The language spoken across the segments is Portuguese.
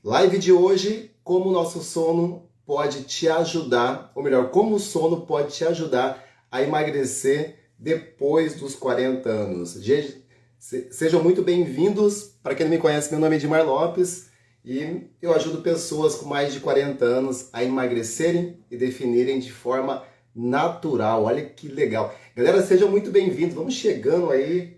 Live de hoje, como o nosso sono pode te ajudar, ou melhor, como o sono pode te ajudar a emagrecer depois dos 40 anos. Sejam muito bem-vindos. Para quem não me conhece, meu nome é Edmar Lopes e eu ajudo pessoas com mais de 40 anos a emagrecerem e definirem de forma natural. Olha que legal. Galera, sejam muito bem-vindos. Vamos chegando aí.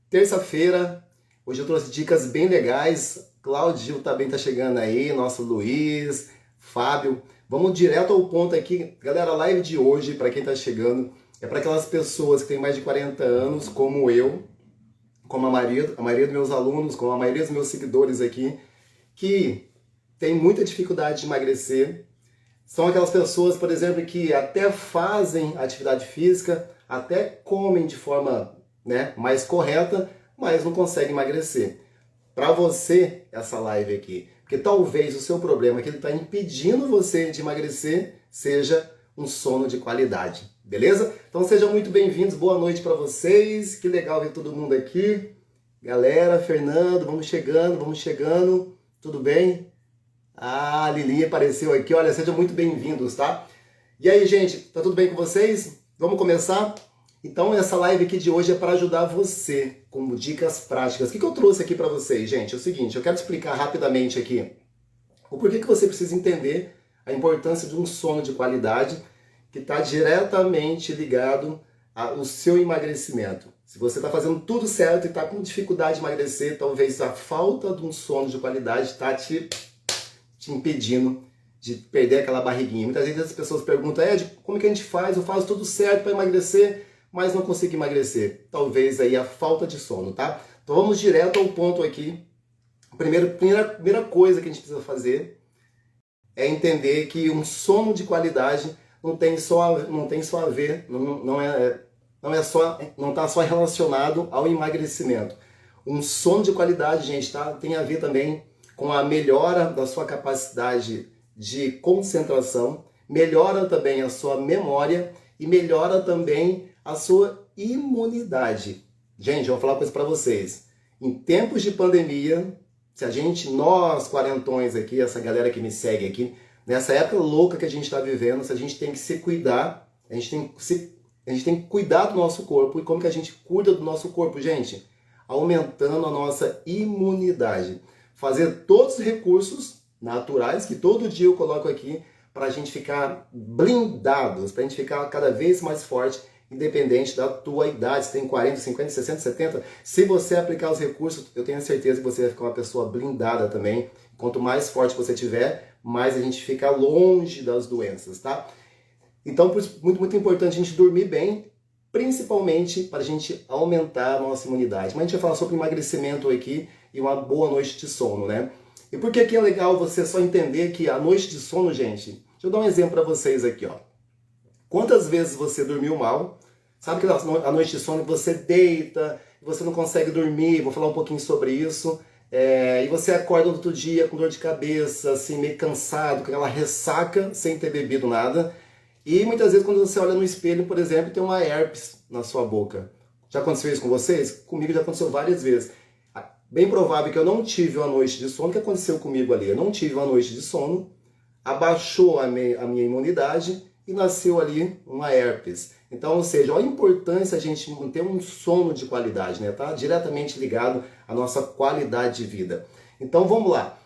Terça-feira. Hoje eu trouxe dicas bem legais. Cláudio também tá chegando aí, nosso Luiz, Fábio. Vamos direto ao ponto aqui. Galera, a live de hoje, para quem tá chegando, é para aquelas pessoas que têm mais de 40 anos, como eu, como a maioria dos meus alunos, como a maioria dos meus seguidores aqui, que tem muita dificuldade de emagrecer. São aquelas pessoas, por exemplo, que até fazem atividade física, até comem de forma, mais correta, mas não conseguem emagrecer. Para você, essa live aqui, porque talvez o seu problema que ele está impedindo você de emagrecer seja um sono de qualidade, beleza? Então sejam muito bem-vindos, boa noite para vocês, que legal ver todo mundo aqui. Galera, Fernando, vamos chegando, tudo bem? Ah, a Lilinha apareceu aqui, olha, sejam muito bem-vindos, tá? E aí, gente, tá tudo bem com vocês? Vamos começar? Então, essa live aqui de hoje é para ajudar você, com dicas práticas. O que eu trouxe aqui para vocês, gente? É o seguinte, eu quero explicar rapidamente aqui o porquê que você precisa entender a importância de um sono de qualidade que está diretamente ligado ao seu emagrecimento. Se você está fazendo tudo certo e está com dificuldade de emagrecer, talvez a falta de um sono de qualidade está te impedindo de perder aquela barriguinha. Muitas vezes as pessoas perguntam, Ed, como que a gente faz? Eu faço tudo certo para emagrecer, mas não consigo emagrecer. Talvez aí a falta de sono, tá? Então vamos direto ao ponto aqui. Primeira coisa que a gente precisa fazer é entender que um sono de qualidade não está só relacionado ao emagrecimento. Um sono de qualidade, gente, tem a ver também com a melhora da sua capacidade de concentração, melhora também a sua memória e melhora também a sua imunidade. Gente, eu vou falar uma coisa para vocês. Em tempos de pandemia, nós quarentões aqui, essa galera que me segue aqui, nessa época louca que a gente está vivendo, a gente tem que se cuidar, a gente tem que cuidar do nosso corpo. E como que a gente cuida do nosso corpo, gente? Aumentando a nossa imunidade. Fazer todos os recursos naturais que todo dia eu coloco aqui para a gente ficar blindados, para a gente ficar cada vez mais forte, independente da tua idade, se tem 40, 50, 60, 70, se você aplicar os recursos, eu tenho certeza que você vai ficar uma pessoa blindada também. Quanto mais forte você tiver, mais a gente fica longe das doenças, tá? Então, muito importante a gente dormir bem, principalmente para a gente aumentar a nossa imunidade. Mas a gente vai falar sobre emagrecimento aqui e uma boa noite de sono, né? E por que é legal você só entender que a noite de sono, gente? Deixa eu dar um exemplo para vocês aqui, ó. Quantas vezes você dormiu mal? Sabe que a noite de sono você deita, você não consegue dormir, vou falar um pouquinho sobre isso, e você acorda no outro dia com dor de cabeça, assim, meio cansado, com aquela ressaca, sem ter bebido nada. E muitas vezes quando você olha no espelho, por exemplo, tem uma herpes na sua boca. Já aconteceu isso com vocês? Comigo já aconteceu várias vezes. Bem provável que eu não tive uma noite de sono. O que aconteceu comigo ali? Eu não tive uma noite de sono, abaixou a minha imunidade e nasceu ali uma herpes. Então, ou seja, olha a importância a gente manter um sono de qualidade, né? Tá diretamente ligado à nossa qualidade de vida. Então, vamos lá.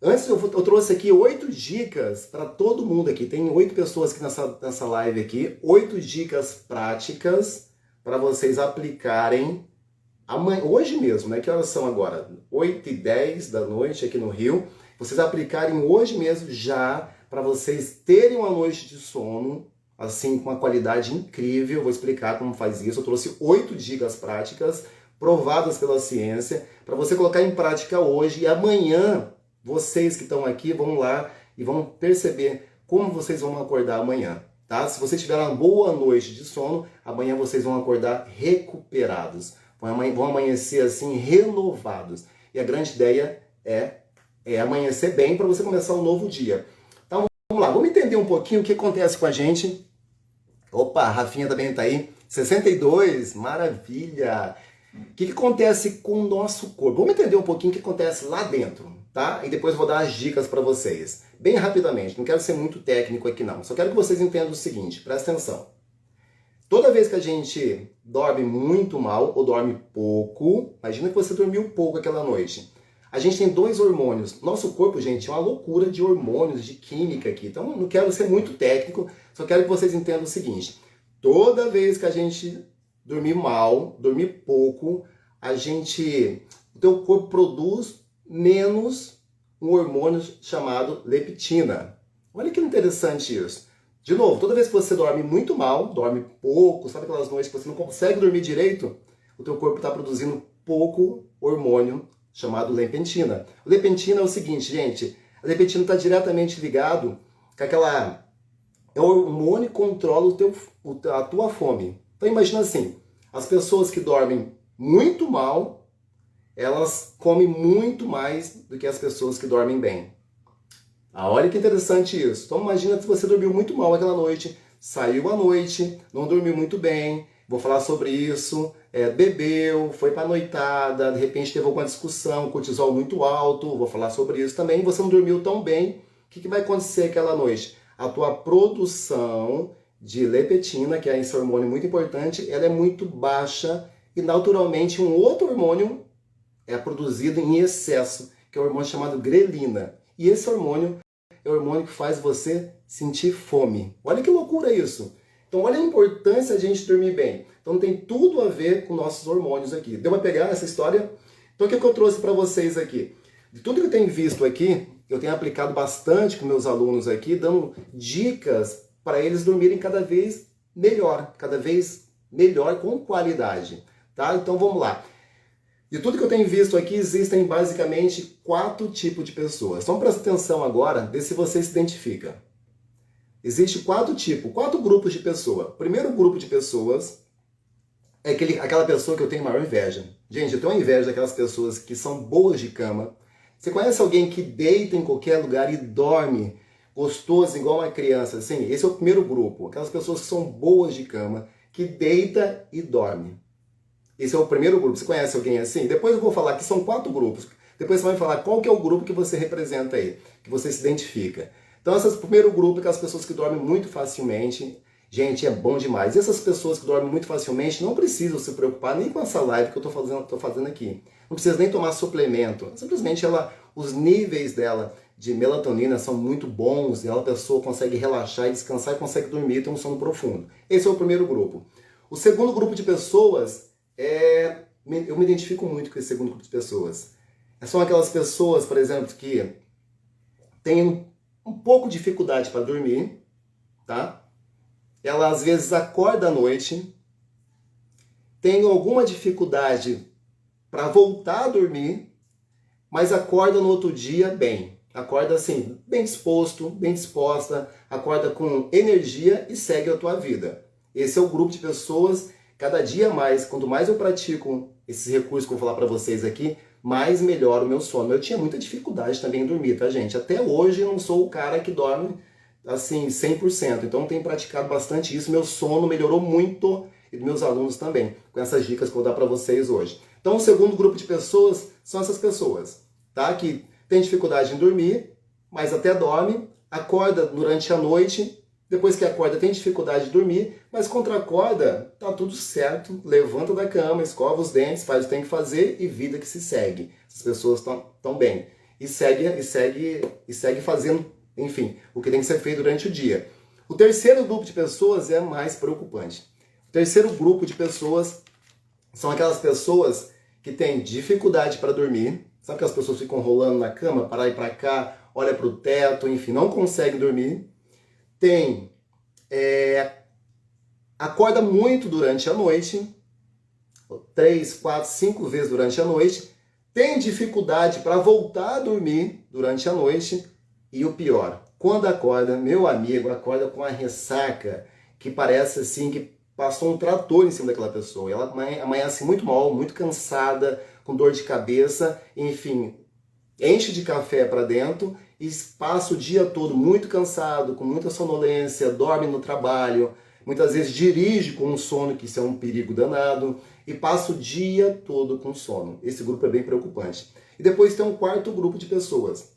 Antes, eu trouxe aqui 8 dicas para todo mundo aqui. Tem 8 pessoas aqui nessa live aqui. 8 dicas práticas para vocês aplicarem hoje mesmo, né? Que horas são agora? 8h10 da noite aqui no Rio. Vocês aplicarem hoje mesmo já para vocês terem uma noite de sono, assim, com uma qualidade incrível. Eu vou explicar como faz isso. Eu trouxe 8 dicas práticas, provadas pela ciência, para você colocar em prática hoje. E amanhã, vocês que estão aqui vão lá e vão perceber como vocês vão acordar amanhã, tá? Se vocês tiverem uma boa noite de sono, amanhã vocês vão acordar recuperados. Vão amanhecer assim, renovados. E a grande ideia é amanhecer bem para você começar um novo dia. Então vamos lá, vamos entender um pouquinho o que acontece com a gente. Opa, a Rafinha também está aí. 62, maravilha! O que acontece com o nosso corpo? Vamos entender um pouquinho o que acontece lá dentro. tá? E depois eu vou dar as dicas para vocês. Bem rapidamente, não quero ser muito técnico aqui não. Só quero que vocês entendam o seguinte, presta atenção. Toda vez que a gente dorme muito mal ou dorme pouco, imagina que você dormiu pouco aquela noite. A gente tem dois hormônios. Nosso corpo, gente, é uma loucura de hormônios, de química aqui. Então, não quero ser muito técnico, só quero que vocês entendam o seguinte. Toda vez que a gente dormir mal, dormir pouco, o teu corpo produz menos um hormônio chamado leptina. Olha que interessante isso. De novo, toda vez que você dorme muito mal, dorme pouco, sabe aquelas noites que você não consegue dormir direito, o teu corpo está produzindo pouco hormônio chamado leptina. O leptina é o seguinte, gente, a leptina está diretamente ligado com aquela... É o hormônio que controla a tua fome. Então imagina assim, as pessoas que dormem muito mal, elas comem muito mais do que as pessoas que dormem bem. Olha que interessante isso. Então imagina que você dormiu muito mal aquela noite, saiu à noite, não dormiu muito bem, vou falar sobre isso, bebeu, foi para a noitada, de repente teve alguma discussão, cortisol muito alto, vou falar sobre isso também, você não dormiu tão bem, o que vai acontecer aquela noite? A tua produção de leptina, que é esse hormônio muito importante, ela é muito baixa e naturalmente um outro hormônio é produzido em excesso, que é o hormônio chamado grelina. E esse hormônio é o hormônio que faz você sentir fome. Olha que loucura isso! Então olha a importância de a gente dormir bem. Então tem tudo a ver com nossos hormônios aqui. Deu para pegar essa história? Então o que eu trouxe para vocês aqui? De tudo que eu tenho visto aqui, eu tenho aplicado bastante com meus alunos aqui, dando dicas para eles dormirem cada vez melhor com qualidade. Tá? Então vamos lá. De tudo que eu tenho visto aqui, existem basicamente 4 tipos de pessoas. Então presta atenção agora, vê se você se identifica. Existem 4 tipos, 4 grupos de pessoa. O primeiro grupo de pessoas é aquela pessoa que eu tenho maior inveja. Gente, eu tenho inveja daquelas pessoas que são boas de cama. Você conhece alguém que deita em qualquer lugar e dorme gostoso igual uma criança? Assim, esse é o primeiro grupo. Aquelas pessoas que são boas de cama, que deita e dorme. Esse é o primeiro grupo. Você conhece alguém assim? Depois eu vou falar que são 4 grupos. Depois você vai falar qual que é o grupo que você representa aí, que você se identifica. Então, esse primeiro grupo é aquelas pessoas que dormem muito facilmente. Gente, é bom demais. E essas pessoas que dormem muito facilmente não precisam se preocupar nem com essa live que eu estou fazendo aqui. Não precisa nem tomar suplemento. Simplesmente os níveis dela de melatonina são muito bons e a pessoa consegue relaxar e descansar e consegue dormir e ter um sono profundo. Esse é o primeiro grupo. O segundo grupo de pessoas eu me identifico muito com esse segundo grupo de pessoas. São aquelas pessoas, por exemplo, que têm um pouco de dificuldade para dormir, tá? Ela às vezes acorda à noite, tem alguma dificuldade para voltar a dormir, mas acorda no outro dia bem. Acorda assim, bem disposto, bem disposta, acorda com energia e segue a tua vida. Esse é o grupo de pessoas. Cada dia mais, quanto mais eu pratico esses recursos que eu vou falar para vocês aqui, mais melhora o meu sono. Eu tinha muita dificuldade também em dormir, tá, gente? Até hoje eu não sou o cara que dorme assim 100%. Então tenho praticado bastante isso. Meu sono melhorou muito e dos meus alunos também, com essas dicas que eu vou dar para vocês hoje. Então o segundo grupo de pessoas são essas pessoas, tá? Que tem dificuldade em dormir, mas até dorme, acorda durante a noite. Depois que acorda, tem dificuldade de dormir, mas contra acorda, tá tudo certo, levanta da cama, escova os dentes, faz o que tem que fazer e vida que se segue. As pessoas estão bem. E segue fazendo, enfim, o que tem que ser feito durante o dia. O terceiro grupo de pessoas é mais preocupante. O terceiro grupo de pessoas são aquelas pessoas que têm dificuldade para dormir. Sabe que as pessoas ficam rolando na cama, para lá e para cá, olha para o teto, enfim, não conseguem dormir. Acorda muito durante a noite, 3, 4, 5 vezes durante a noite, tem dificuldade para voltar a dormir durante a noite e o pior, quando acorda, meu amigo, acorda com uma ressaca que parece assim que passou um trator em cima daquela pessoa. Ela amanhece muito mal, muito cansada, com dor de cabeça, enfim, enche de café para dentro e passa o dia todo muito cansado, com muita sonolência, dorme no trabalho, muitas vezes dirige com um sono, que isso é um perigo danado, e passa o dia todo com sono. Esse grupo é bem preocupante. E depois tem um quarto grupo de pessoas.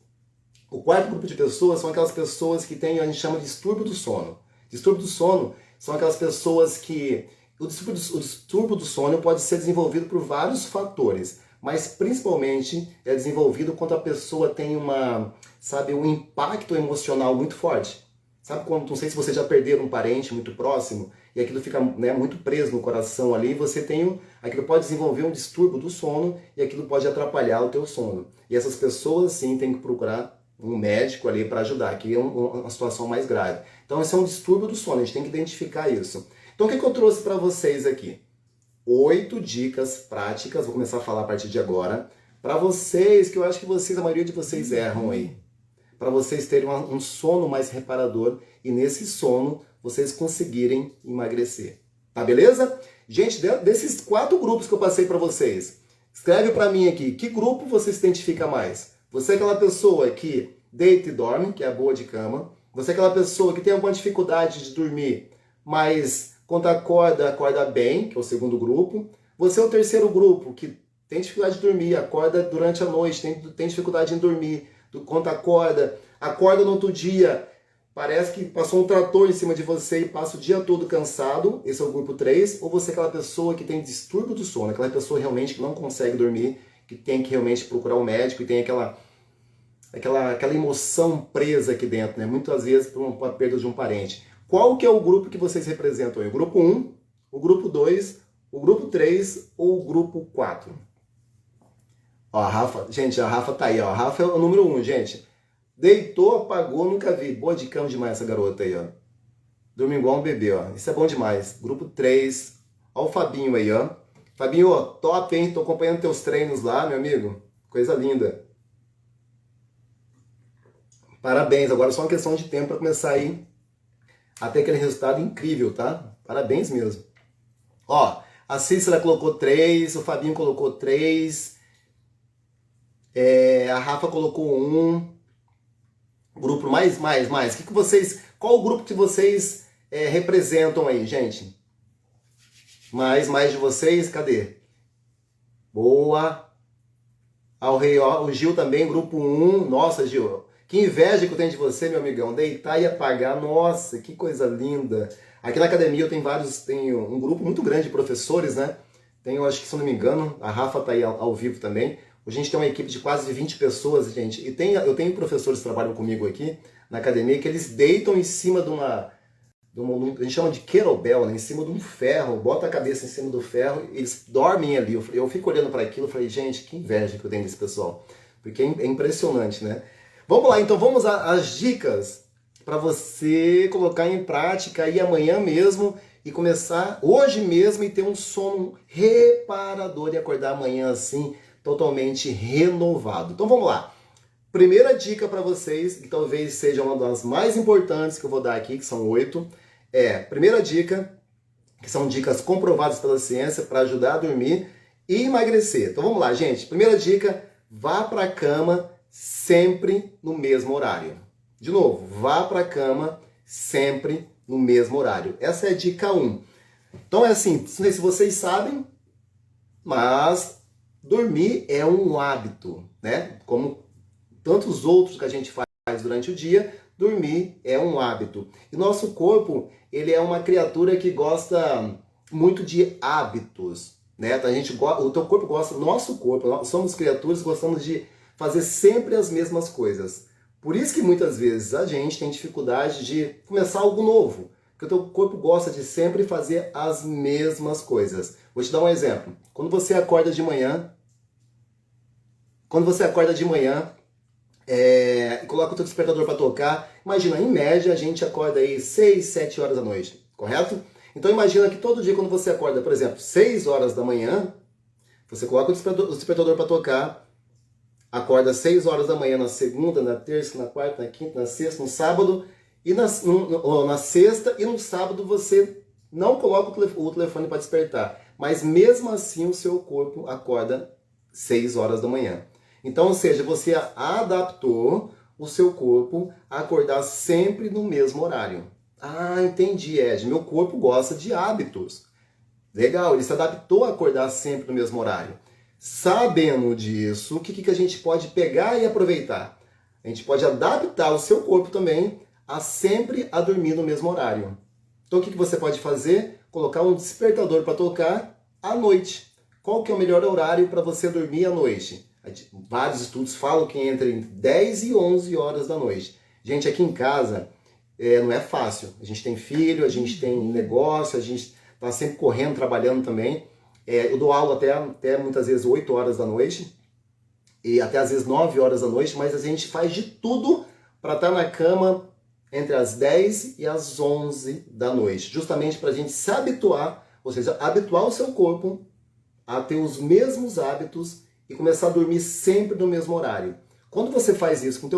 O quarto grupo de pessoas são aquelas pessoas que têm, a gente chama de distúrbio do sono. Distúrbio do sono são aquelas pessoas que... O distúrbio do sono pode ser desenvolvido por vários fatores, mas principalmente é desenvolvido quando a pessoa tem um impacto emocional muito forte. Sabe quando, não sei se você já perderam um parente muito próximo e aquilo fica, né, muito preso no coração ali, aquilo pode desenvolver um distúrbio do sono e aquilo pode atrapalhar o teu sono. E essas pessoas sim têm que procurar um médico ali para ajudar, que é uma situação mais grave. Então esse é um distúrbio do sono, a gente tem que identificar isso. Então o que eu trouxe para vocês aqui? 8 dicas práticas, vou começar a falar a partir de agora, para vocês, que eu acho que a maioria de vocês erram aí. Para vocês terem um sono mais reparador e nesse sono vocês conseguirem emagrecer. Tá beleza? Gente, desses 4 grupos que eu passei para vocês, escreve para mim aqui, que grupo você se identifica mais? Você é aquela pessoa que deita e dorme, que é a boa de cama. Você é aquela pessoa que tem alguma dificuldade de dormir, mas quando acorda bem, que é o segundo grupo. Você é o terceiro grupo, que tem dificuldade de dormir, acorda durante a noite, tem dificuldade em dormir. Quando acorda no outro dia, parece que passou um trator em cima de você e passa o dia todo cansado. Esse é o grupo 3. Ou você é aquela pessoa que tem distúrbio do sono, aquela pessoa realmente que não consegue dormir, que tem que realmente procurar um médico e tem aquela emoção presa aqui dentro, né? Muitas vezes por uma perda de um parente. Qual que é o grupo que vocês representam aí? O grupo 1, o grupo 2, o grupo 3 ou o grupo 4? Ó, a Rafa tá aí, ó. A Rafa é o número 1, gente. Deitou, apagou, nunca vi. Boa de cama demais essa garota aí, ó. Dorme igual um bebê, ó. Isso é bom demais. Grupo 3. Ó o Fabinho aí, ó. Fabinho, ó, top, hein? Tô acompanhando teus treinos lá, meu amigo. Coisa linda. Parabéns. Agora é só uma questão de tempo para começar aí a ter aquele resultado incrível, tá? Parabéns mesmo. Ó, a Cícera colocou 3, o Fabinho colocou 3, a Rafa colocou 1. Grupo mais. Qual o grupo que vocês representam aí, gente? Mais de vocês, cadê? Boa. O Gil também, grupo 1. Nossa, Gil, que inveja que eu tenho de você, meu amigão. Deitar e apagar, nossa, que coisa linda. Aqui na academia eu tenho um grupo muito grande de professores, né? Eu acho que, se eu não me engano, a Rafa tá aí ao vivo também. A gente tem uma equipe de quase 20 pessoas, gente. E eu tenho professores que trabalham comigo aqui na academia que eles deitam em cima a gente chama de kettlebell, né? Em cima de um ferro, bota a cabeça em cima do ferro, eles dormem ali. Eu fico olhando para aquilo e falei, gente, que inveja que eu tenho desse pessoal. Porque é impressionante, né? Vamos lá, então vamos às dicas para você colocar em prática aí amanhã mesmo e começar hoje mesmo e ter um sono reparador e acordar amanhã assim totalmente renovado. Então vamos lá. Primeira dica para vocês, que talvez seja uma das mais importantes que eu vou dar aqui, que são 8, primeira dica, que são dicas comprovadas pela ciência para ajudar a dormir e emagrecer. Então vamos lá, gente. Primeira dica, vá para a cama sempre no mesmo horário. De novo, vá para a cama sempre no mesmo horário. Essa é a dica 1. Então é assim, não sei se vocês sabem, mas dormir é um hábito, né? Como tantos outros que a gente faz durante o dia, dormir é um hábito. E nosso corpo, ele é uma criatura que gosta muito de hábitos, né? O teu corpo gosta, nosso corpo, nós somos criaturas, gostamos de fazer sempre as mesmas coisas. Por isso que muitas vezes a gente tem dificuldade de começar algo novo, porque o teu corpo gosta de sempre fazer as mesmas coisas. Vou te dar um exemplo. Quando você acorda de manhã, e coloca o teu despertador para tocar, imagina, em média a gente acorda aí 6, 7 horas da noite, correto? Então imagina que todo dia quando você acorda, por exemplo, 6 horas da manhã, você coloca o despertador para tocar, acorda 6 horas da manhã na segunda, na terça, na quarta, na quinta, na sexta, no sábado, e na sexta e no sábado você não coloca o telefone para despertar, mas mesmo assim o seu corpo acorda 6 horas da manhã. Então, ou seja, você adaptou o seu corpo a acordar sempre no mesmo horário. Ah, entendi, Ed. Meu corpo gosta de hábitos. Legal, ele se adaptou a acordar sempre no mesmo horário. Sabendo disso, o que a gente pode pegar e aproveitar? A gente pode adaptar o seu corpo também a sempre a dormir no mesmo horário. Então o que você pode fazer? Colocar um despertador para tocar à noite. Qual que é o melhor horário para você dormir à noite? Vários estudos falam que entre 10 e 11 horas da noite. Gente, aqui em casa não é fácil. A gente tem filho, a gente tem negócio, a gente está sempre correndo, trabalhando também. Eu dou aula até muitas vezes 8 horas da noite e até às vezes 9 horas da noite, mas a gente faz de tudo para estar na cama entre as 10 e as 11 da noite, justamente para a gente se habituar, ou seja, habituar o seu corpo a ter os mesmos hábitos e começar a dormir sempre no mesmo horário. Quando você faz isso com o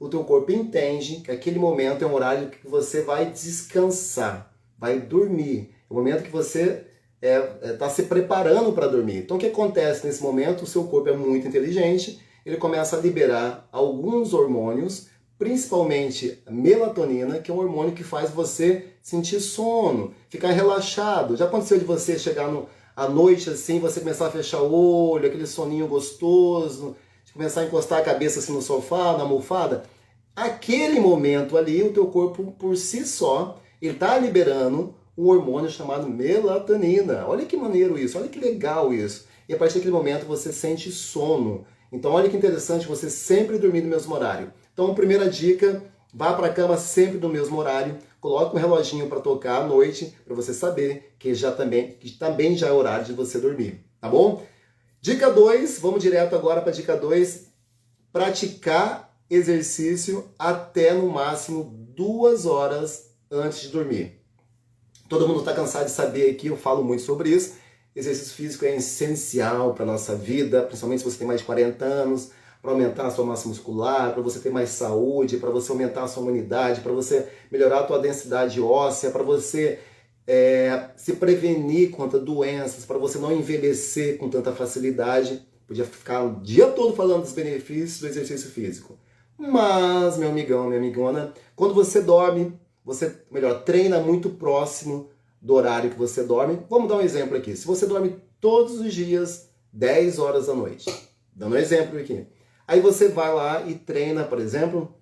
teu corpo entende que aquele momento é um horário que você vai descansar, vai dormir. É o momento que você está se preparando para dormir. Então o que acontece nesse momento? O seu corpo é muito inteligente, ele começa a liberar alguns hormônios, principalmente a melatonina, que é um hormônio que faz você sentir sono, ficar relaxado. Já aconteceu de você chegar à noite assim, você começar a fechar o olho, aquele soninho gostoso, de começar a encostar a cabeça assim no sofá, na almofada? Aquele momento ali, o teu corpo por si só, ele está liberando um hormônio chamado melatonina. Olha que maneiro isso, olha que legal isso. E a partir daquele momento você sente sono. Então olha que interessante você sempre dormir no mesmo horário. Então, primeira dica, vá para a cama sempre no mesmo horário, coloque um reloginho para tocar à noite, para você saber que também já é horário de você dormir, tá bom? Dica 2, vamos direto agora para a dica 2, praticar exercício até no máximo 2 horas antes de dormir. Todo mundo está cansado de saber aqui, eu falo muito sobre isso. Exercício físico é essencial para a nossa vida, principalmente se você tem mais de 40 anos, para aumentar a sua massa muscular, para você ter mais saúde, para você aumentar a sua imunidade, para você melhorar a tua densidade óssea, para você se prevenir contra doenças, para você não envelhecer com tanta facilidade. Podia ficar o dia todo falando dos benefícios do exercício físico. Mas, meu amigão, minha amigona, quando você dorme, treina muito próximo do horário que você dorme. Vamos dar um exemplo aqui. Se você dorme todos os dias 10 horas da noite, dando um exemplo aqui. Aí você vai lá e treina, por exemplo,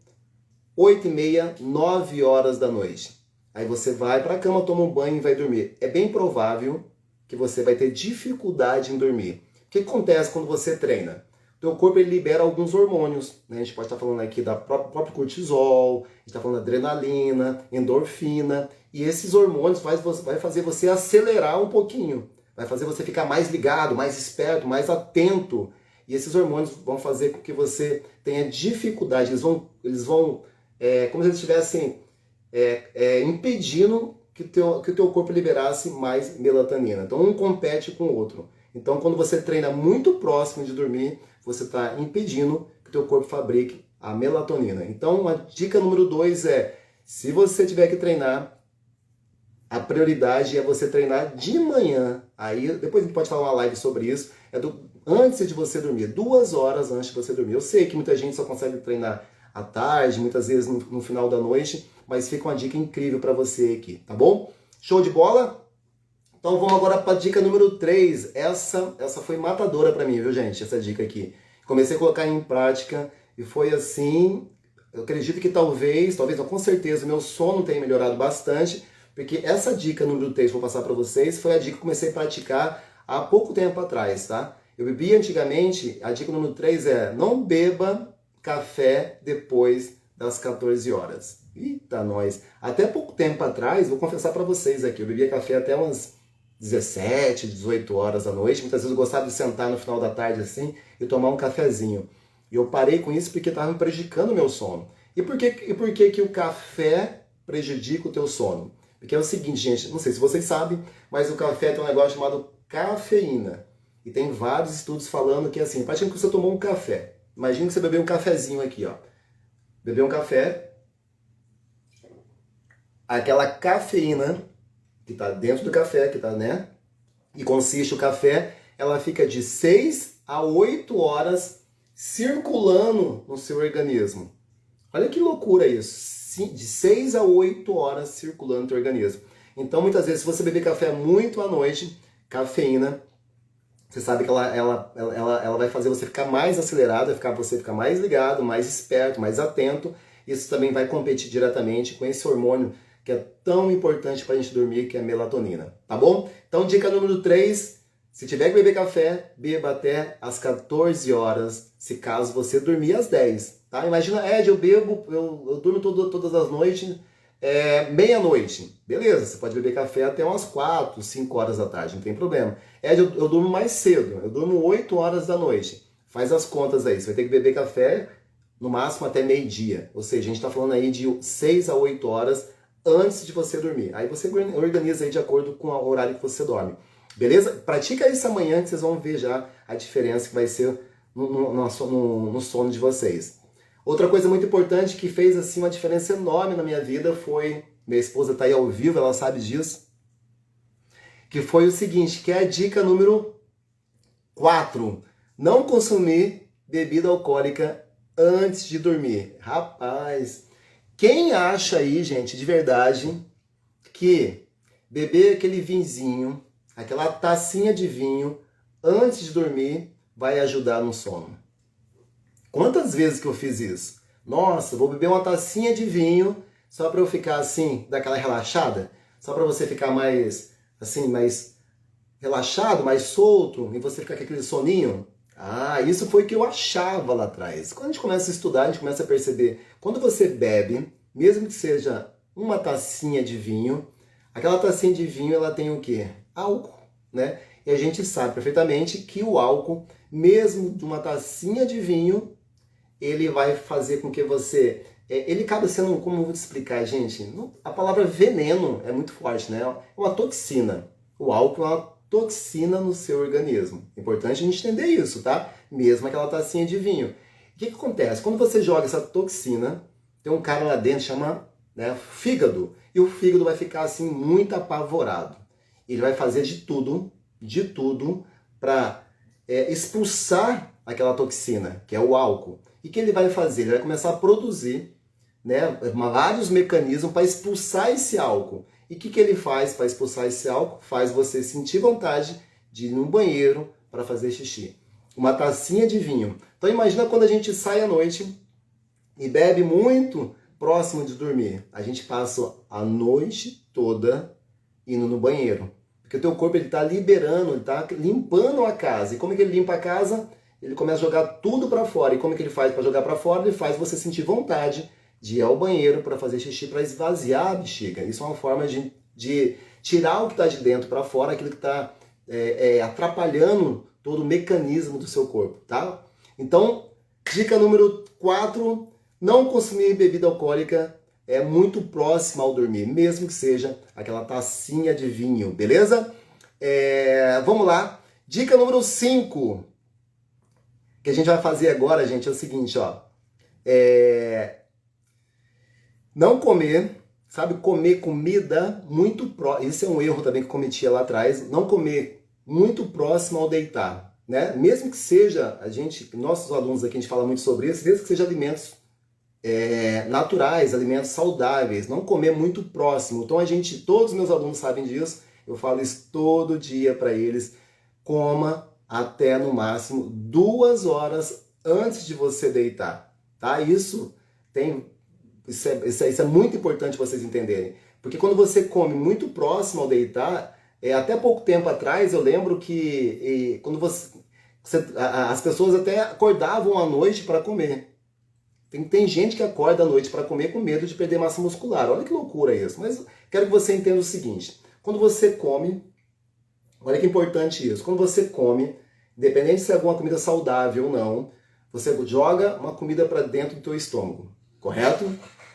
8h30, 9 horas da noite. Aí você vai para a cama, toma um banho e vai dormir. É bem provável que você vai ter dificuldade em dormir. O que acontece quando você treina? O teu corpo ele libera alguns hormônios, né? A gente pode estar falando aqui da próprio cortisol, a gente está falando da adrenalina, endorfina, e esses hormônios vai fazer você acelerar um pouquinho, vai fazer você ficar mais ligado, mais esperto, mais atento, e esses hormônios vão fazer com que você tenha dificuldade, eles vão como se eles estivessem impedindo que o teu corpo liberasse mais melatonina. Então um compete com o outro. Então quando você treina muito próximo de dormir, você está impedindo que o teu corpo fabrique a melatonina. Então, a dica número 2 é, se você tiver que treinar, a prioridade é você treinar de manhã. Aí, depois a gente pode falar uma live sobre isso. Antes de você dormir, 2 horas antes de você dormir. Eu sei que muita gente só consegue treinar à tarde, muitas vezes no final da noite, mas fica uma dica incrível para você aqui, tá bom? Show de bola? Então vamos agora para a dica número 3. Essa foi matadora para mim, viu, gente? Essa dica aqui. Comecei a colocar em prática e foi assim, eu acredito que talvez não, com certeza, o meu sono tenha melhorado bastante, porque essa dica número 3 que eu vou passar para vocês foi a dica que eu comecei a praticar há pouco tempo atrás, tá? Eu bebia antigamente, a dica número 3 é não beba café depois das 14 horas. Eita, nós! Até pouco tempo atrás, vou confessar para vocês aqui, eu bebia café até umas 17, 18 horas da noite. Muitas vezes eu gostava de sentar no final da tarde assim e tomar um cafezinho. E eu parei com isso porque estava me prejudicando o meu sono. E por que o café prejudica o teu sono? Porque é o seguinte, gente, não sei se vocês sabem, mas o café tem um negócio chamado cafeína. E tem vários estudos falando que assim, imagina que você tomou um café. Imagina que você bebeu um cafezinho aqui, ó. Bebeu um café, aquela cafeína que está dentro do café, que está, né? E consiste o café, ela fica de 6 a 8 horas circulando no seu organismo. Olha que loucura isso. De 6 a 8 horas circulando no teu organismo. Então, muitas vezes, se você beber café muito à noite, cafeína, Você sabe que ela vai fazer você ficar mais acelerado, vai ficar você ficar mais ligado, mais esperto, mais atento. Isso também vai competir diretamente com esse hormônio que é tão importante para a gente dormir, que é a melatonina, tá bom? Então, dica número 3, se tiver que beber café, beba até às 14 horas, se caso você dormir às 10, tá? Imagina, Ed, eu durmo todas as noites, meia-noite. Beleza, você pode beber café até umas 4, 5 horas da tarde, não tem problema. Ed, eu durmo mais cedo, eu durmo 8 horas da noite. Faz as contas aí, você vai ter que beber café no máximo até meio-dia. Ou seja, a gente está falando aí de 6 a 8 horas antes de você dormir. Aí você organiza aí de acordo com o horário que você dorme. Beleza? Pratica isso amanhã que vocês vão ver já a diferença que vai ser no sono de vocês. Outra coisa muito importante que fez assim uma diferença enorme na minha vida foi, minha esposa está aí ao vivo, ela sabe disso, que foi o seguinte, que é a dica número 4, não consumir bebida alcoólica antes de dormir. Rapaz, quem acha aí, gente, de verdade, que beber aquele vinzinho, aquela tacinha de vinho antes de dormir vai ajudar no sono? Quantas vezes que eu fiz isso? Nossa, vou beber uma tacinha de vinho só para eu ficar assim, daquela relaxada? Só para você ficar mais, assim, mais relaxado, mais solto, e você ficar com aquele soninho? Ah, isso foi o que eu achava lá atrás. Quando a gente começa a estudar, a gente começa a perceber, quando você bebe, mesmo que seja uma tacinha de vinho, aquela tacinha de vinho, ela tem o quê? Álcool, né? E a gente sabe perfeitamente que o álcool, mesmo de uma tacinha de vinho, ele vai fazer com que você... Ele acaba sendo, como eu vou te explicar, gente? A palavra veneno é muito forte, né? É uma toxina. O álcool é uma toxina no seu organismo. É importante a gente entender isso, tá? Mesmo aquela tacinha de vinho. O que acontece? Quando você joga essa toxina, tem um cara lá dentro, chama, né, fígado. E o fígado vai ficar assim muito apavorado. Ele vai fazer de tudo para expulsar aquela toxina, que é o álcool. E o que ele vai fazer? Ele vai começar a produzir, né, vários mecanismos para expulsar esse álcool. E o que ele faz para expulsar esse álcool? Faz você sentir vontade de ir no banheiro para fazer xixi. Uma tacinha de vinho. Então imagina quando a gente sai à noite e bebe muito próximo de dormir. A gente passa a noite toda indo no banheiro. Porque o teu corpo está liberando, ele está limpando a casa. E como é que ele limpa a casa? Ele começa a jogar tudo para fora. E como é que ele faz para jogar para fora? Ele faz você sentir vontade de ir ao banheiro para fazer xixi, para esvaziar a bexiga. Isso é uma forma de tirar o que está de dentro para fora, aquilo que está atrapalhando todo o mecanismo do seu corpo, tá? Então, dica número 4, não consumir bebida alcoólica muito próxima ao dormir, mesmo que seja aquela tacinha de vinho, beleza? Vamos lá. Dica número 5, que a gente vai fazer agora, gente, é o seguinte, ó. Não comer, sabe, comer comida muito próximo. Esse é um erro também que eu cometia lá atrás. Não comer muito próximo ao deitar, né? Mesmo que seja, nossos alunos aqui, a gente fala muito sobre isso, mesmo que seja alimentos naturais, alimentos saudáveis, não comer muito próximo. Então todos os meus alunos sabem disso, eu falo isso todo dia para eles. Coma até no máximo 2 horas antes de você deitar, tá? Isso é muito importante vocês entenderem, porque quando você come muito próximo ao deitar, até pouco tempo atrás eu lembro que quando as pessoas até acordavam à noite para comer. Tem gente que acorda à noite para comer com medo de perder massa muscular. Olha que loucura isso. Mas quero que você entenda o seguinte. Quando você come, olha que importante isso. Quando você come, independente se é alguma comida saudável ou não, você joga uma comida para dentro do teu estômago, correto?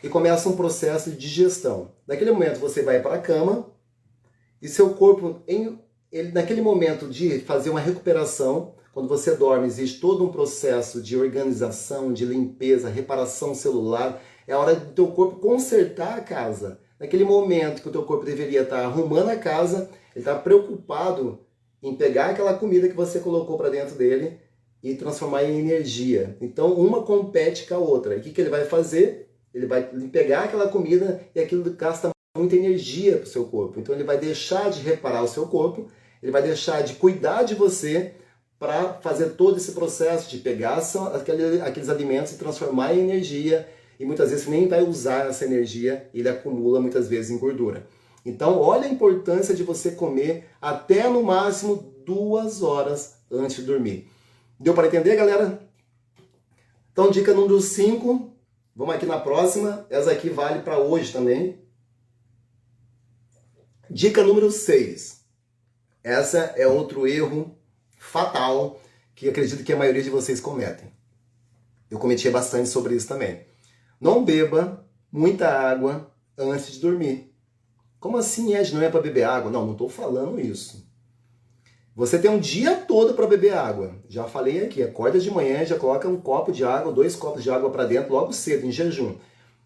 E começa um processo de digestão. Naquele momento você vai para a cama e seu corpo, naquele momento de fazer uma recuperação, quando você dorme, existe todo um processo de organização, de limpeza, reparação celular. É a hora do teu corpo consertar a casa. Naquele momento que o teu corpo deveria estar arrumando a casa, ele está preocupado em pegar aquela comida que você colocou para dentro dele e transformar em energia. Então, uma compete com a outra. E o que ele vai fazer? Ele vai pegar aquela comida e aquilo gasta muita energia para o seu corpo. Então, ele vai deixar de reparar o seu corpo, ele vai deixar de cuidar de você, para fazer todo esse processo de pegar aqueles alimentos e transformar em energia, e muitas vezes nem vai usar essa energia, ele acumula muitas vezes em gordura. Então, olha a importância de você comer até no máximo 2 horas antes de dormir. Deu para entender, galera? Então, dica número 5, vamos aqui na próxima, essa aqui vale para hoje também. Dica número 6, essa é outro erro fatal que acredito que a maioria de vocês cometem. Eu cometia bastante sobre isso também. Não beba muita água antes de dormir. Como assim, Ed? Não é para beber água? Não estou falando isso. Você tem um dia todo para beber água. Já falei aqui, acorda de manhã, já coloca um copo de água, 2 copos de água para dentro logo cedo, em jejum.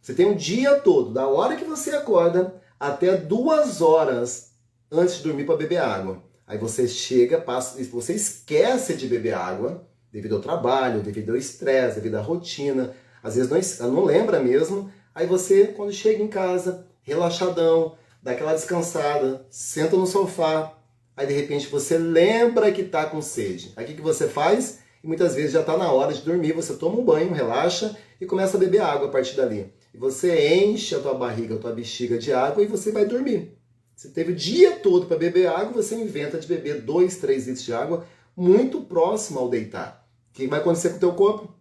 Você tem um dia todo, da hora que você acorda até 2 horas antes de dormir para beber água. Aí você chega, passa, você esquece de beber água devido ao trabalho, devido ao estresse, devido à rotina. Às vezes não lembra mesmo. Aí você, quando chega em casa, relaxadão, dá aquela descansada, senta no sofá. Aí de repente você lembra que está com sede. Aí o que você faz? E muitas vezes já está na hora de dormir, você toma um banho, relaxa e começa a beber água a partir dali. E você enche a tua barriga, a tua bexiga de água e você vai dormir. Você teve o dia todo para beber água, você inventa de beber 2, 3 litros de água muito próximo ao deitar. O que vai acontecer com o teu corpo?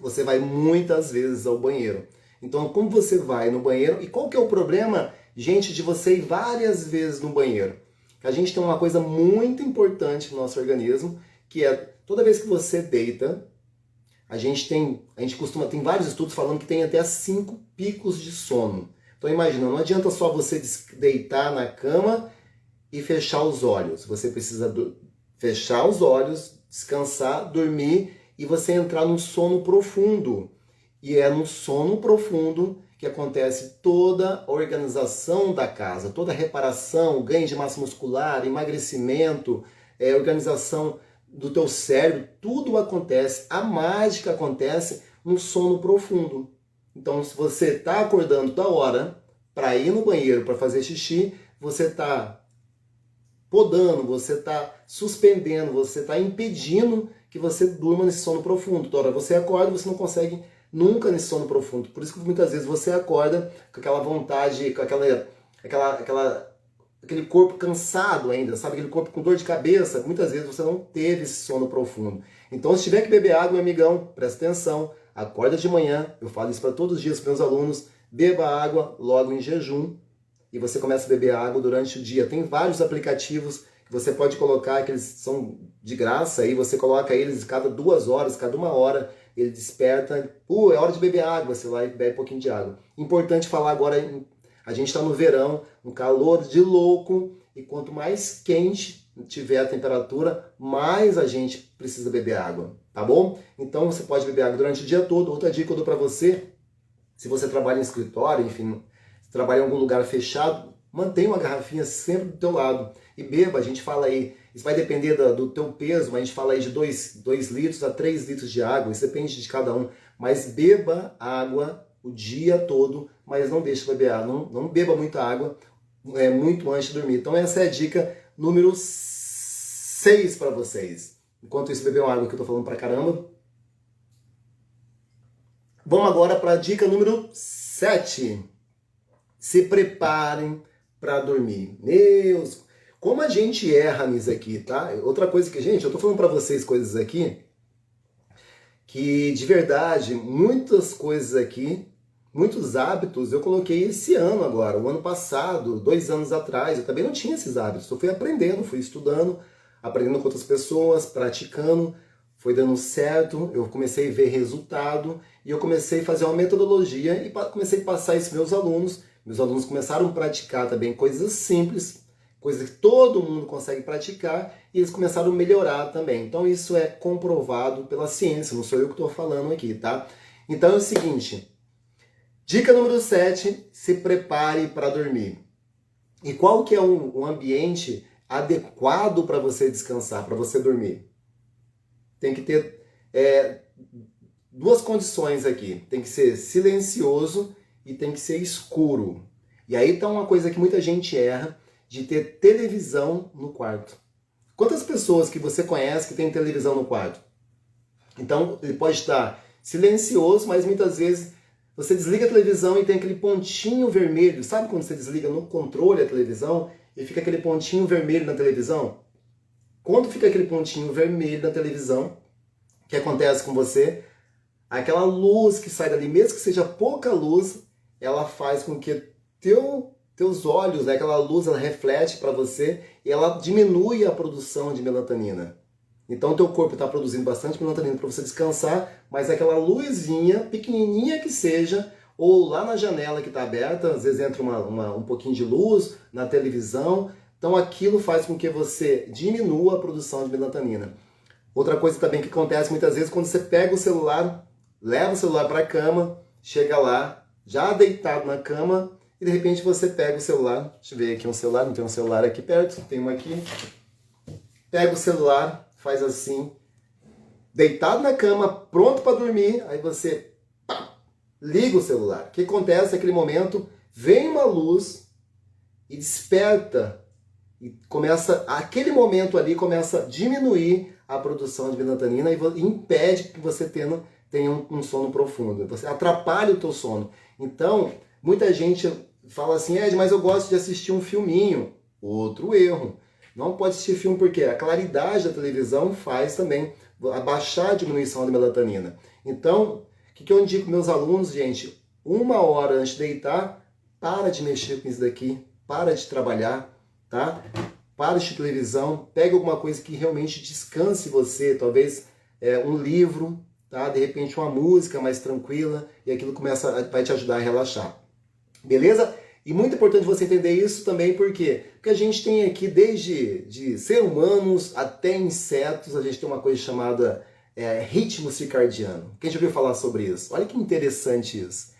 Você vai muitas vezes ao banheiro. Então, como você vai no banheiro? E qual que é o problema, gente, de você ir várias vezes no banheiro? A gente tem uma coisa muito importante no nosso organismo, que é toda vez que você deita, tem vários estudos falando que tem até 5 picos de sono. Então imagina, não adianta só você deitar na cama e fechar os olhos. Você precisa fechar os olhos, descansar, dormir e você entrar num sono profundo. E é no sono profundo que acontece toda a organização da casa, toda a reparação, ganho de massa muscular, emagrecimento, organização do teu cérebro, tudo acontece, a mágica acontece no sono profundo. Então, se você está acordando da hora para ir no banheiro, para fazer xixi, você está podando, você está suspendendo, você está impedindo que você durma nesse sono profundo. Então, hora você acorda, você não consegue nunca nesse sono profundo. Por isso que muitas vezes você acorda com aquela vontade, com aquele corpo cansado ainda, sabe? Aquele corpo com dor de cabeça. Muitas vezes você não teve esse sono profundo. Então, se tiver que beber água, meu amigão, presta atenção. Acorda de manhã, eu falo isso para todos os dias para meus alunos, beba água logo em jejum e você começa a beber água durante o dia. Tem vários aplicativos que você pode colocar, que eles são de graça, aí você coloca eles cada 2 horas, cada 1 hora, ele desperta, é hora de beber água, você vai e bebe um pouquinho de água. Importante falar agora, a gente está no verão, um calor de louco, e quanto mais quente tiver a temperatura, mais a gente precisa beber água, tá bom? Então você pode beber água durante o dia todo. Outra dica que eu dou para você, se você trabalha em escritório, enfim, se trabalha em algum lugar fechado, mantenha uma garrafinha sempre do teu lado e beba. A gente fala aí, isso vai depender do teu peso, mas a gente fala aí de 2 litros a 3 litros de água, isso depende de cada um, mas beba água o dia todo, mas não deixe de beber água, não beba muita água muito antes de dormir. Então essa é a dica número 6 para vocês. Enquanto isso, beber uma água que eu tô falando pra caramba. Vamos agora para a dica número 7. Se preparem para dormir. Deus, como a gente erra nisso aqui, tá? Outra coisa que, gente, eu tô falando para vocês coisas aqui que, de verdade, muitas coisas aqui, muitos hábitos eu coloquei esse ano agora, o ano passado, 2 anos atrás, eu também não tinha esses hábitos. Eu fui aprendendo, fui estudando, aprendendo com outras pessoas, praticando, foi dando certo, eu comecei a ver resultado e eu comecei a fazer uma metodologia e comecei a passar isso para meus alunos. Meus alunos começaram a praticar também coisas simples, coisas que todo mundo consegue praticar, e eles começaram a melhorar também. Então isso é comprovado pela ciência, não sou eu que estou falando aqui, tá? Então é o seguinte, dica número 7, se prepare para dormir. E qual que é um ambiente adequado para você descansar, para você dormir? Tem que ter 2 condições aqui. Tem que ser silencioso e tem que ser escuro. E aí tá uma coisa que muita gente erra, de ter televisão no quarto. Quantas pessoas que você conhece que tem televisão no quarto? Então, ele pode estar silencioso, mas muitas vezes você desliga a televisão e tem aquele pontinho vermelho. Sabe quando você desliga no controle a televisão e fica aquele pontinho vermelho na televisão? Quando fica aquele pontinho vermelho na televisão, o que acontece com você? Aquela luz que sai dali, mesmo que seja pouca luz, ela faz com que teus olhos, né, aquela luz, ela reflete para você e ela diminui a produção de melatonina. Então, o teu corpo está produzindo bastante melatonina para você descansar, mas aquela luzinha, pequenininha que seja, ou lá na janela que está aberta, às vezes entra um pouquinho de luz na televisão, então aquilo faz com que você diminua a produção de melatonina. Outra coisa também que acontece muitas vezes, quando você pega o celular, leva o celular para a cama, chega lá, já deitado na cama, e de repente você pega o celular, deixa eu ver aqui um celular, não tem um celular aqui perto, tem um aqui, pega o celular, faz assim, deitado na cama, pronto para dormir, aí você liga o celular. O que acontece naquele momento? Vem uma luz e desperta, e começa, aquele momento ali começa a diminuir a produção de melatonina e impede que você tenha um sono profundo. Você atrapalha o teu sono. Então, muita gente fala assim, Ed, mas eu gosto de assistir um filminho. Outro erro. Não pode assistir filme porque a claridade da televisão faz também abaixar a diminuição da melatonina. Então, o que eu indico para meus alunos, gente? 1 hora antes de deitar, para de mexer com isso daqui, para de trabalhar, tá? Para de assistir televisão, pega alguma coisa que realmente descanse você, talvez um livro, tá? De repente uma música mais tranquila, e aquilo vai te ajudar a relaxar. Beleza? E muito importante você entender isso também, por quê? Porque a gente tem aqui, desde de ser humanos até insetos, a gente tem uma coisa chamada ritmo circadiano. Quem já ouviu falar sobre isso? Olha que interessante isso.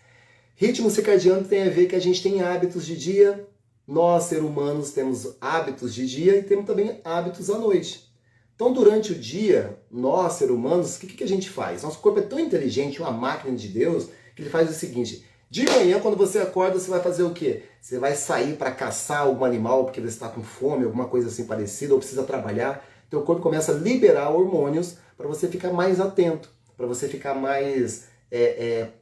Ritmo circadiano tem a ver que a gente tem hábitos de dia, nós, seres humanos, temos hábitos de dia e temos também hábitos à noite. Então, durante o dia, nós, seres humanos, o que a gente faz? Nosso corpo é tão inteligente, uma máquina de Deus, que ele faz o seguinte: de manhã, quando você acorda, você vai fazer o quê? Você vai sair para caçar algum animal porque você está com fome, alguma coisa assim parecida, ou precisa trabalhar. Teu corpo começa a liberar hormônios para você ficar mais atento, para você ficar mais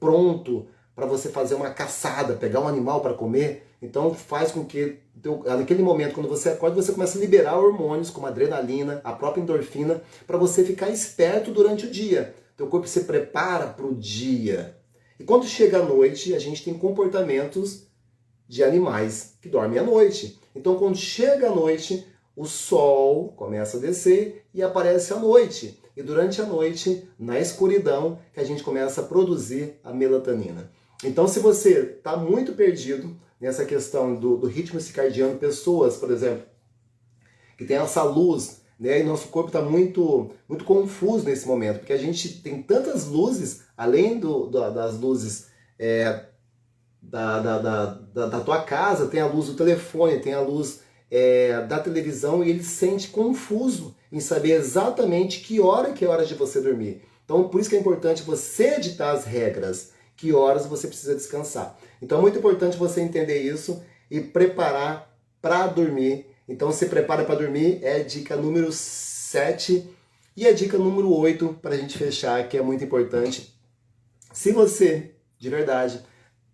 pronto, para você fazer uma caçada, pegar um animal para comer. Então faz com que, naquele momento, quando você acorda, você começa a liberar hormônios como adrenalina, a própria endorfina, para você ficar esperto durante o dia. Teu corpo se prepara para o dia. E quando chega a noite, a gente tem comportamentos de animais que dormem à noite. Então, quando chega a noite, o sol começa a descer e aparece a noite. E durante a noite, na escuridão, que a gente começa a produzir a melatonina. Então, se você está muito perdido nessa questão do ritmo circadiano, pessoas, por exemplo, que tem essa luz, né, e nosso corpo está muito confuso nesse momento, porque a gente tem tantas luzes, além das luzes da tua casa, tem a luz do telefone, tem a luz da televisão, e ele se sente confuso em saber exatamente que hora é de você dormir. Então, por isso que é importante você editar as regras, que horas você precisa descansar. Então, é muito importante você entender isso e preparar para dormir. Então, se prepara para dormir, é a dica número 7. E a dica número 8, para a gente fechar, que é muito importante. Se você, de verdade,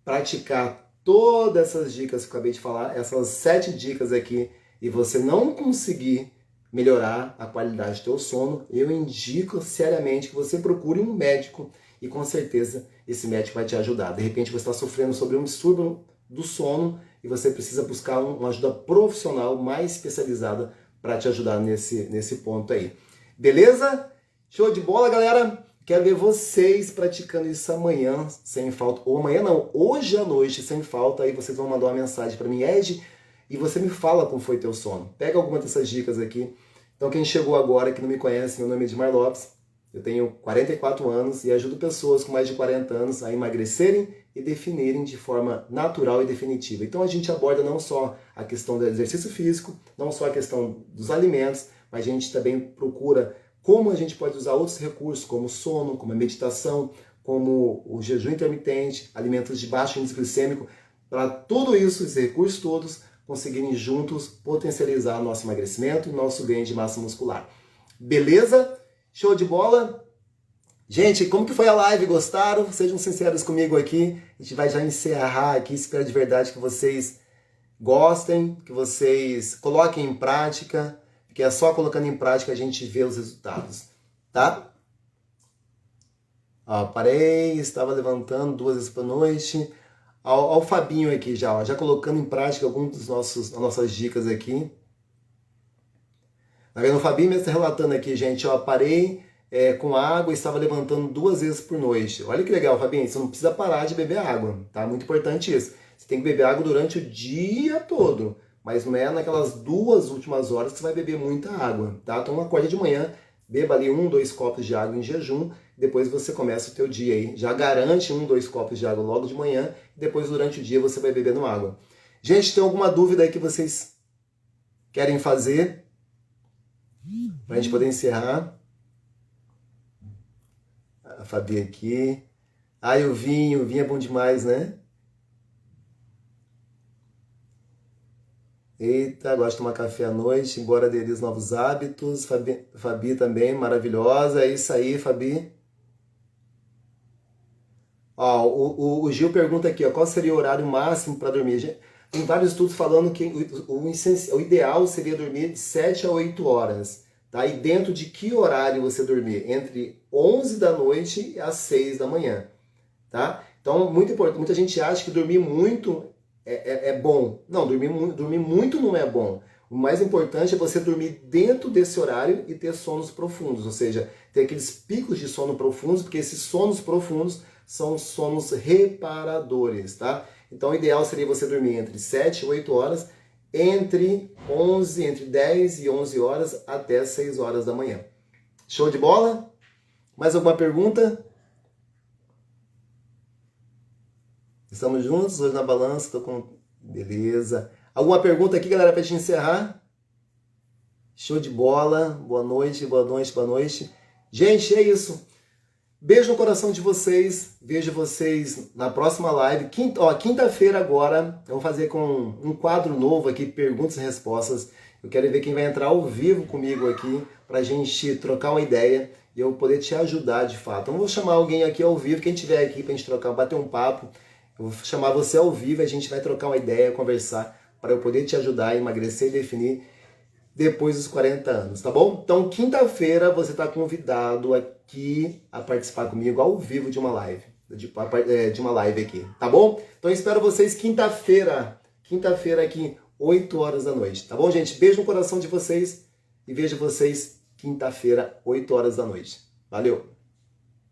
praticar todas essas dicas que eu acabei de falar, essas 7 dicas aqui, e você não conseguir melhorar a qualidade do teu sono, eu indico seriamente que você procure um médico, e com certeza esse médico vai te ajudar. De repente você está sofrendo sobre um distúrbio do sono e você precisa buscar uma ajuda profissional mais especializada para te ajudar nesse ponto aí. Beleza? Show de bola, galera! Quero ver vocês praticando isso amanhã, sem falta. Ou amanhã não, hoje à noite, sem falta. Aí vocês vão mandar uma mensagem para mim, Ed, e você me fala como foi teu sono. Pega alguma dessas dicas aqui. Então, quem chegou agora, que não me conhece, meu nome é Edmar Lopes. Eu tenho 44 anos e ajudo pessoas com mais de 40 anos a emagrecerem e definirem de forma natural e definitiva. Então, a gente aborda não só a questão do exercício físico, não só a questão dos alimentos, mas a gente também procura como a gente pode usar outros recursos, como o sono, como a meditação, como o jejum intermitente, alimentos de baixo índice glicêmico. Para tudo isso, esses recursos todos, conseguirem juntos potencializar nosso emagrecimento e nosso ganho de massa muscular. Beleza? Show de bola? Gente, como que foi a live? Gostaram? Sejam sinceros comigo aqui. A gente vai já encerrar aqui. Espero de verdade que vocês gostem, que vocês coloquem em prática, porque é só colocando em prática a gente vê os resultados, tá? Ó, parei, estava levantando 2 vezes por noite. Ó, o Fabinho aqui já colocando em prática algumas das nossas dicas aqui. Tá vendo? O Fabinho mesmo está relatando aqui, gente, ó, parei com água e estava levantando 2 vezes por noite. Olha que legal, Fabinho, você não precisa parar de beber água, tá? Muito importante isso. Você tem que beber água durante o dia todo, mas não é naquelas 2 últimas horas que você vai beber muita água, tá? Então acorde de manhã, beba ali 1, 2 copos de água em jejum, depois você começa o teu dia aí. Já garante 1, 2 copos de água logo de manhã, e depois durante o dia você vai bebendo água. Gente, tem alguma dúvida aí que vocês querem fazer? Pra gente poder encerrar. A Fabi aqui. Ai, o vinho é bom demais, né? Eita, gosto de tomar café à noite, embora aderir os novos hábitos. Fabi também, maravilhosa. É isso aí, Fabi. Ó, o Gil pergunta aqui, ó, qual seria o horário máximo para dormir? Tem vários estudos falando que o ideal seria dormir de 7 a 8 horas. Tá? E dentro de que horário você dormir? Entre 11 da noite e às 6 da manhã. Tá? Então, muito importante. Muita gente acha que dormir muito é bom. Não, dormir muito não é bom. O mais importante é você dormir dentro desse horário e ter sonos profundos. Ou seja, ter aqueles picos de sono profundos, porque esses sonos profundos são sonos reparadores, tá? Então, o ideal seria você dormir entre 7 e 8 horas, entre 10 e 11 horas até 6 horas da manhã. Show de bola? Mais alguma pergunta? Estamos juntos hoje na balança, tô com... Beleza. Alguma pergunta aqui, galera, pra gente encerrar? Show de bola. Boa noite, boa noite, boa noite. Gente, é isso. Beijo no coração de vocês. Vejo vocês na próxima live. Quinta-feira agora, eu vou fazer com um quadro novo aqui, perguntas e respostas. Eu quero ver quem vai entrar ao vivo comigo aqui pra gente trocar uma ideia e eu poder te ajudar de fato. Então eu vou chamar alguém aqui ao vivo, quem tiver aqui pra gente trocar, bater um papo. Eu vou chamar você ao vivo, a gente vai trocar uma ideia, conversar, para eu poder te ajudar a emagrecer e definir depois dos 40 anos, tá bom? Então, quinta-feira você está convidado aqui a participar comigo ao vivo de uma live, de uma live aqui, tá bom? Então, espero vocês quinta-feira aqui, 8 horas da noite, tá bom, gente? Beijo no coração de vocês e vejo vocês quinta-feira, 8 horas da noite. Valeu!